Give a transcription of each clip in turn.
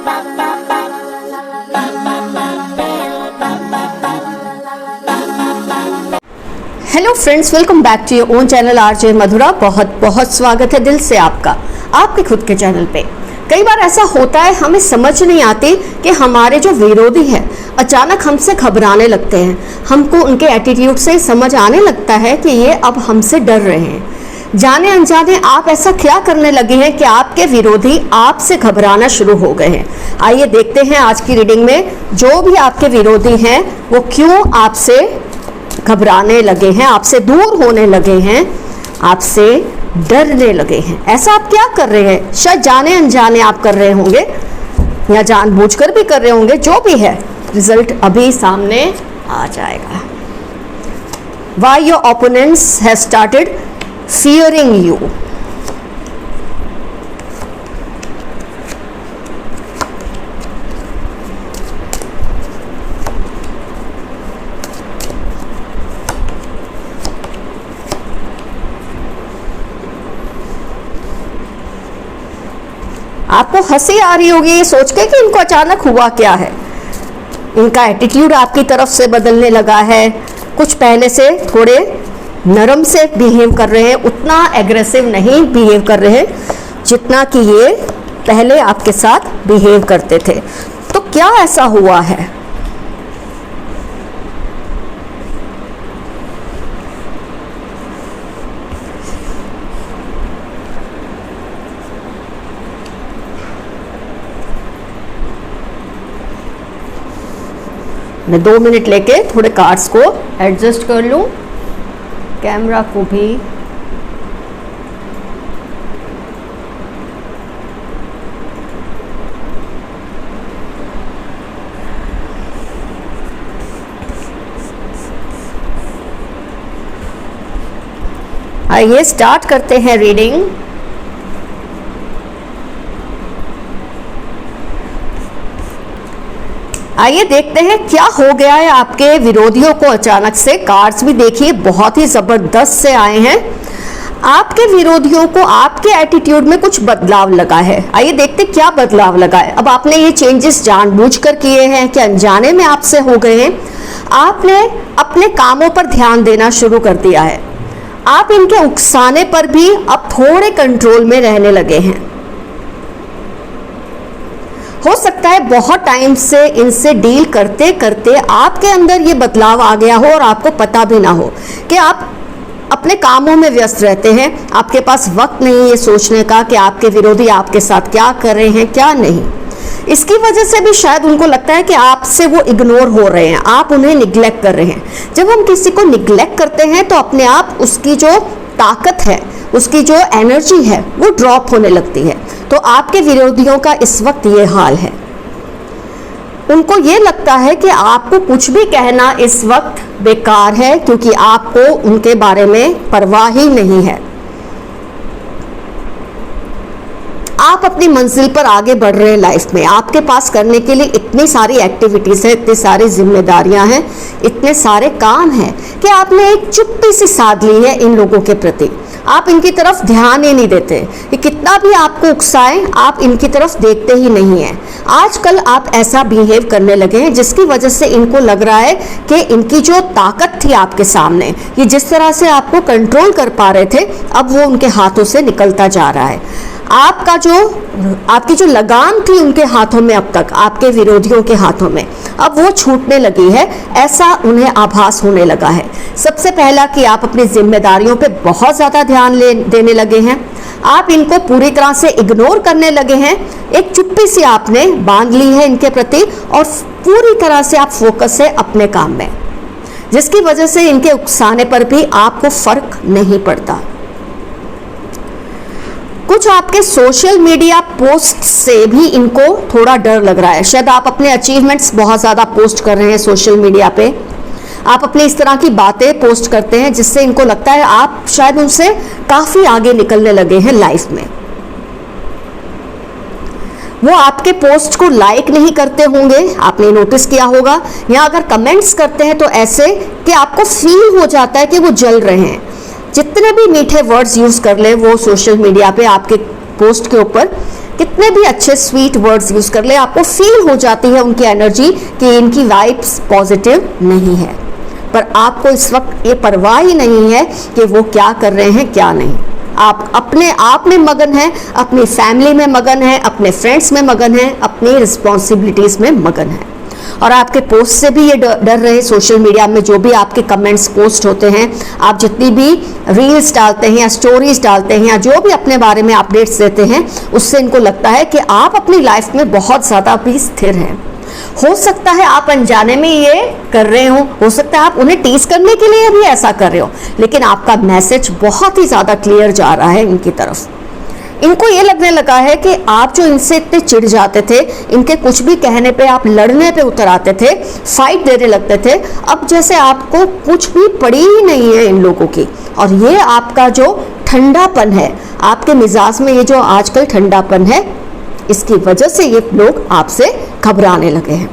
Hello friends, welcome back to your own channel RJ Madhura. बहुत बहुत स्वागत है दिल से आपका आपके खुद के चैनल पे। कई बार ऐसा होता है, हमें समझ नहीं आती कि हमारे जो विरोधी हैं अचानक हमसे घबराने लगते हैं। हमको उनके एटीट्यूड से समझ आने लगता है कि ये अब हमसे डर रहे हैं। जाने अनजाने आप ऐसा क्या करने लगे हैं कि आपके विरोधी आपसे घबराना शुरू हो गए हैं। आइए देखते हैं आज की रीडिंग में जो भी आपके विरोधी हैं वो क्यों आपसे घबराने लगे हैं, आपसे दूर होने लगे हैं, आपसे डरने लगे हैं। ऐसा आप क्या कर रहे हैं? शायद जाने अनजाने आप कर रहे होंगे या जानबूझकर भी कर रहे होंगे। जो भी है, रिजल्ट अभी सामने आ जाएगा। Why your opponents have started fearing you? आपको हंसी आ रही होगी ये सोच के कि इनको अचानक हुआ क्या है। इनका एटीट्यूड आपकी तरफ से बदलने लगा है। कुछ पहले से थोड़े नरम से बिहेव कर रहे हैं, उतना एग्रेसिव नहीं बिहेव कर रहे हैं जितना कि ये पहले आपके साथ बिहेव करते थे। तो क्या ऐसा हुआ है? मैं 2 मिनट लेके थोड़े कार्ड्स को एडजस्ट कर लूं, कैमरा को भी। आइए स्टार्ट करते हैं रीडिंग। आइए देखते हैं क्या हो गया है आपके विरोधियों को अचानक से। कार्ड्स भी देखिए बहुत ही जबरदस्त से आए हैं। आपके विरोधियों को आपके एटीट्यूड में कुछ बदलाव लगा है। आइए देखते हैं क्या बदलाव लगा है। अब आपने ये चेंजेस जानबूझकर किए हैं कि अनजाने में आपसे हो गए हैं। आपने अपने कामों पर ध्यान देना शुरू कर दिया है। आप इनके उकसाने पर भी अब थोड़े कंट्रोल में रहने लगे हैं। हो सकता है बहुत टाइम से इनसे डील करते करते आपके अंदर ये बदलाव आ गया हो और आपको पता भी ना हो कि आप अपने कामों में व्यस्त रहते हैं। आपके पास वक्त नहीं ये सोचने का कि आपके विरोधी आपके साथ क्या कर रहे हैं क्या नहीं। इसकी वजह से भी शायद उनको लगता है कि आपसे वो इग्नोर हो रहे हैं, आप उन्हें निग्लेक्ट कर रहे हैं। जब हम किसी को निग्लेक्ट करते हैं तो अपने आप उसकी जो ताकत है, उसकी जो एनर्जी है वो ड्रॉप होने लगती है। तो आपके विरोधियों का इस वक्त ये हाल है। उनको ये लगता है कि आपको कुछ भी कहना इस वक्त बेकार है क्योंकि आपको उनके बारे में परवाह ही नहीं है। आप अपनी मंजिल पर आगे बढ़ रहे हैं लाइफ में। आपके पास करने के लिए इतनी सारी एक्टिविटीज है, इतनी सारी जिम्मेदारियां हैं, इतने सारे काम हैं कि आपने एक चुप्पी सी साध ली है इन लोगों के प्रति। आप इनकी तरफ ध्यान ही नहीं देते। ये कितना भी आपको उकसाएं, आप इनकी तरफ देखते ही नहीं हैं। आजकल आप ऐसा बिहेव करने लगे हैं जिसकी वजह से इनको लग रहा है कि इनकी जो ताकत थी आपके सामने, ये जिस तरह से आपको कंट्रोल कर पा रहे थे, अब वो उनके हाथों से निकलता जा रहा है। आपकी जो लगाम थी उनके हाथों में, अब तक आपके विरोधियों के हाथों में, अब वो छूटने लगी है, ऐसा उन्हें आभास होने लगा है। सबसे पहला कि आप अपनी जिम्मेदारियों पे बहुत ज़्यादा ध्यान देने लगे हैं। आप इनको पूरी तरह से इग्नोर करने लगे हैं। एक चुप्पी सी आपने बांध ली है इनके प्रति और पूरी तरह से आप फोकस है अपने काम में, जिसकी वजह से इनके उकसाने पर भी आपको फर्क नहीं पड़ता। कुछ आपके सोशल मीडिया पोस्ट से भी इनको थोड़ा डर लग रहा है। शायद आप अपने अचीवमेंट्स बहुत ज़्यादा पोस्ट कर रहे हैं सोशल मीडिया पे। आप अपने इस तरह की बातें पोस्ट करते हैं जिससे इनको लगता है आप शायद उनसे काफ़ी आगे निकलने लगे हैं लाइफ में। वो आपके पोस्ट को लाइक नहीं करते होंगे, आपने नोटिस किया होगा, या अगर कमेंट्स करते हैं तो ऐसे कि आपको फील हो जाता है कि वो जल रहे हैं। जितने भी मीठे वर्ड्स यूज़ कर ले वो सोशल मीडिया पे आपके पोस्ट के ऊपर, कितने भी अच्छे स्वीट वर्ड्स यूज कर ले, आपको फील हो जाती है उनकी एनर्जी कि इनकी वाइब्स पॉजिटिव नहीं है, पर आपको इस वक्त ये परवाह ही नहीं है कि वो क्या कर रहे हैं क्या नहीं। आप अपने आप में मगन हैं, अपनी फैमिली में मगन हैं, अपने फ्रेंड्स में मगन हैं, अपनी रिस्पॉन्सिबिलिटीज में मगन हैं। और आपके पोस्ट से भी ये डर रहे, सोशल मीडिया में जो भी आपके कमेंट्स पोस्ट होते हैं, आप जितनी भी रील्स डालते हैं या स्टोरीज डालते हैं या जो भी अपने बारे में अपडेट्स देते हैं, उससे इनको लगता है कि आप अपनी लाइफ में बहुत ज़्यादा भी स्थिर हैं। हो सकता है आप अनजाने में ये कर रहे हो सकता है आप उन्हें टीज करने के लिए भी ऐसा कर रहे हो, लेकिन आपका मैसेज बहुत ही ज़्यादा क्लियर जा रहा है इनकी तरफ। इनको ये लगने लगा है कि आप जो इनसे इतने चिढ़ जाते थे, इनके कुछ भी कहने पे आप लड़ने पे उतर आते थे, फाइट देने लगते थे, अब जैसे आपको कुछ भी पड़ी ही नहीं है इन लोगों की। और ये आपका जो ठंडापन है, आपके मिजाज में ये जो आजकल ठंडापन है, इसकी वजह से ये लोग आपसे घबराने लगे हैं।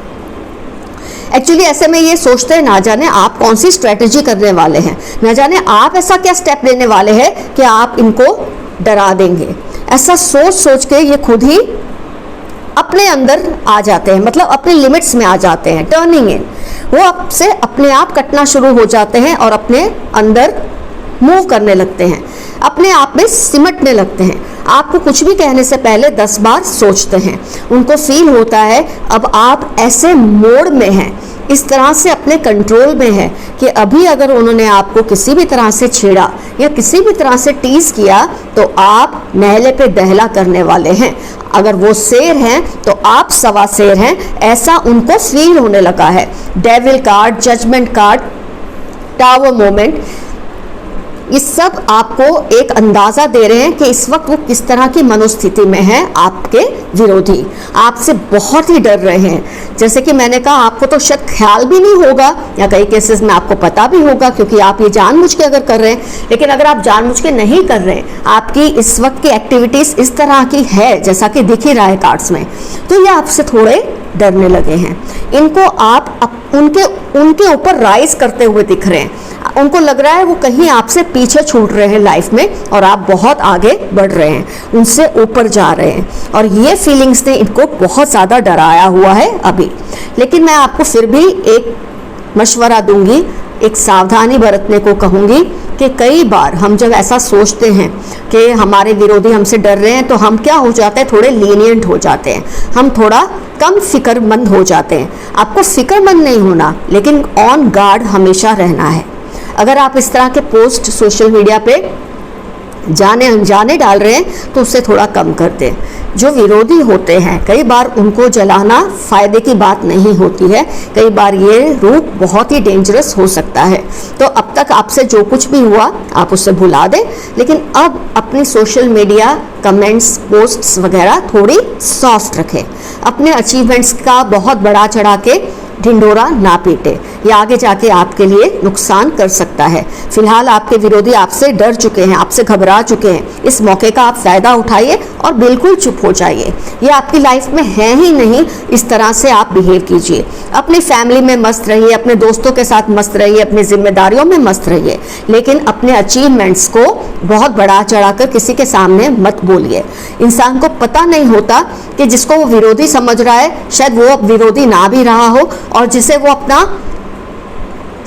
एक्चुअली ऐसे में ये सोचते हैं ना जाने आप कौन सी स्ट्रेटेजी करने वाले हैं, ना जाने आप ऐसा क्या स्टेप लेने वाले हैं कि आप इनको डरा देंगे। ऐसा सोच सोच के ये खुद ही अपने अंदर आ जाते हैं, मतलब अपने लिमिट्स में आ जाते हैं, टर्निंग इन। वो आपसे अपने आप कटना शुरू हो जाते हैं और अपने अंदर मूव करने लगते हैं, अपने आप में सिमटने लगते हैं। आपको कुछ भी कहने से पहले 10 बार सोचते हैं। उनको फील होता है अब आप ऐसे मोड में हैं, इस तरह से अपने कंट्रोल में है कि अभी अगर उन्होंने आपको किसी भी तरह से छेड़ा या किसी भी तरह से टीज किया तो आप नहले पे दहला करने वाले हैं। अगर वो शेर हैं तो आप सवा शेर हैं, ऐसा उनको फील होने लगा है। Devil card, judgement card, tower moment, ये सब आपको एक अंदाज़ा दे रहे हैं कि इस वक्त वो किस तरह की मनोस्थिति में है। आपके विरोधी आपसे बहुत ही डर रहे हैं। जैसे कि मैंने कहा, आपको तो शायद ख्याल भी नहीं होगा या कई केसेस में आपको पता भी होगा, क्योंकि आप ये जानबूझ के अगर कर रहे हैं। लेकिन अगर आप जानबूझ के नहीं कर रहे, आपकी इस वक्त की एक्टिविटीज़ इस तरह की है जैसा कि दिख ही रहा है कार्ड्स में, तो ये आपसे थोड़े डरने लगे हैं। इनको आप उनके ऊपर राइज करते हुए दिख रहे हैं। उनको लग रहा है वो कहीं आपसे पीछे छूट रहे हैं लाइफ में और आप बहुत आगे बढ़ रहे हैं, उनसे ऊपर जा रहे हैं। और ये फीलिंग्स ने इनको बहुत ज़्यादा डराया हुआ है अभी। लेकिन मैं आपको फिर भी एक मशवरा दूंगी, एक सावधानी बरतने को कहूँगी कि कई बार हम जब ऐसा सोचते हैं कि हमारे विरोधी हमसे डर रहे हैं, तो हम क्या हो जाते हैं, थोड़े लीनियंट हो जाते हैं, हम थोड़ा कम फिक्रमंद हो जाते हैं। आपको फिक्रमंद नहीं होना, लेकिन ऑन गार्ड हमेशा रहना है। अगर आप इस तरह के पोस्ट सोशल मीडिया पे जाने अनजाने डाल रहे हैं तो उससे थोड़ा कम कर दें। जो विरोधी होते हैं, कई बार उनको जलाना फ़ायदे की बात नहीं होती है, कई बार ये रूप बहुत ही डेंजरस हो सकता है। तो अब तक आपसे जो कुछ भी हुआ आप उससे भुला दें, लेकिन अब अपनी सोशल मीडिया कमेंट्स, पोस्ट्स वगैरह थोड़ी सॉफ्ट रखें। अपने अचीवमेंट्स का बहुत बढ़ा चढ़ा के ढिंडोरा ना पीटे, ये आगे जाके आपके लिए नुकसान कर सकता है। फिलहाल आपके विरोधी आपसे डर चुके हैं, आपसे घबरा चुके हैं। इस मौके का आप फ़ायदा उठाइए और बिल्कुल चुप हो जाइए। ये आपकी लाइफ में है ही नहीं, इस तरह से आप बिहेव कीजिए। अपनी फैमिली में मस्त रहिए, अपने दोस्तों के साथ मस्त रहिए, अपनी जिम्मेदारियों में मस्त रहिए, लेकिन अपने अचीवमेंट्स को बहुत बढ़ा चढ़ाकर किसी के सामने मत बोलिए। इंसान को पता नहीं होता कि जिसको वो विरोधी समझ रहा है, शायद वो अब विरोधी ना भी रहा हो, और जिसे वो अपना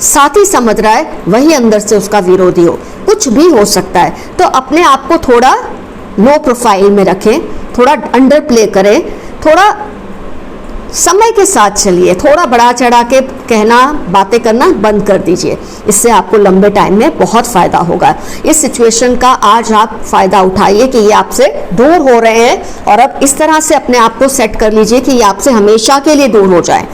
साथी समझ रहा है वही अंदर से उसका विरोधी हो। कुछ भी हो सकता है। तो अपने आप को थोड़ा लो प्रोफाइल में रखें, थोड़ा अंडर प्ले करें, थोड़ा समय के साथ चलिए, थोड़ा बढ़ा चढ़ा के कहना, बातें करना बंद कर दीजिए। इससे आपको लंबे टाइम में बहुत फ़ायदा होगा। इस सिचुएशन का आज आप फ़ायदा उठाइए कि ये आपसे दूर हो रहे हैं, और अब इस तरह से अपने आप को सेट कर लीजिए कि ये आपसे हमेशा के लिए दूर हो जाए।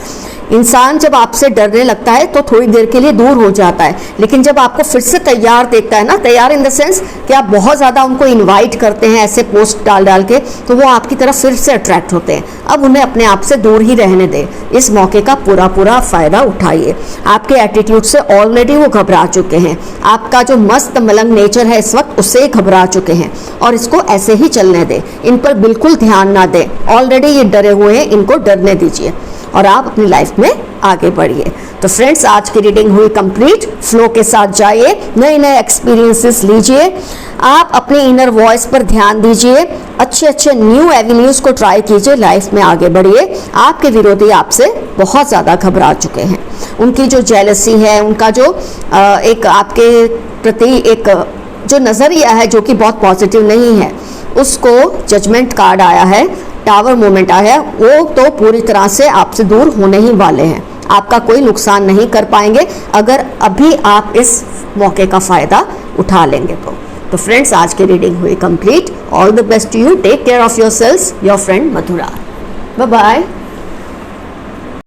इंसान जब आपसे डरने लगता है तो थोड़ी देर के लिए दूर हो जाता है, लेकिन जब आपको फिर से तैयार देखता है ना, तैयार इन द सेंस कि आप बहुत ज़्यादा उनको इनवाइट करते हैं ऐसे पोस्ट डाल डाल के, तो वो आपकी तरफ फिर से अट्रैक्ट होते हैं। अब उन्हें अपने आप से दूर ही रहने दें। इस मौके का पूरा फ़ायदा उठाइए। आपके एटीट्यूड से ऑलरेडी वो घबरा चुके हैं। आपका जो मस्त मलंग नेचर है इस वक्त, उससे घबरा चुके हैं, और इसको ऐसे ही चलने दें। इन पर बिल्कुल ध्यान ना दें। ऑलरेडी ये डरे हुए हैं, इनको डरने दीजिए और आप अपनी लाइफ में आगे बढ़िए। तो फ्रेंड्स, आज की रीडिंग हुई कंप्लीट। फ्लो के साथ जाइए, नए नए एक्सपीरियंसेस लीजिए, आप अपने इनर वॉइस पर ध्यान दीजिए, अच्छे अच्छे न्यू एवेन्यूज को ट्राई कीजिए, लाइफ में आगे बढ़िए। आपके विरोधी आपसे बहुत ज़्यादा घबरा चुके हैं। उनकी जो जेलसी है, उनका जो एक आपके प्रति एक जो नज़रिया है जो कि बहुत पॉजिटिव नहीं है, उसको जजमेंट कार्ड आया है, टावर मोमेंट आया है, वो तो पूरी तरह से आपसे दूर होने ही वाले हैं। आपका कोई नुकसान नहीं कर पाएंगे अगर अभी आप इस मौके का फ़ायदा उठा लेंगे तो फ्रेंड्स, आज की रीडिंग हुई complete. All the best to you, take care of yourselves, your friend Mathura. Bye bye.